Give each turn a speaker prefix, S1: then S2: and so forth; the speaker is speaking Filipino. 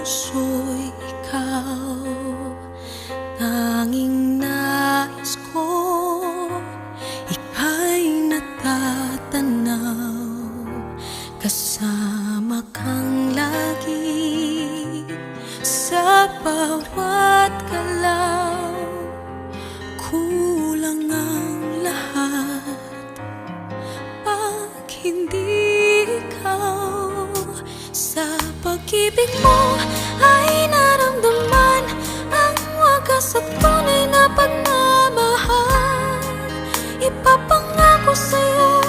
S1: puso'y ikaw. Tanging nais ko, ika'y natatanaw. Kasama kang lagi sa bawat galaw. Kulang ang lahat pag hindi ikaw. Sa pag-ibig mo ay naramdaman ang wagas at tunay na pagmamahal. Ipapangako sa'yo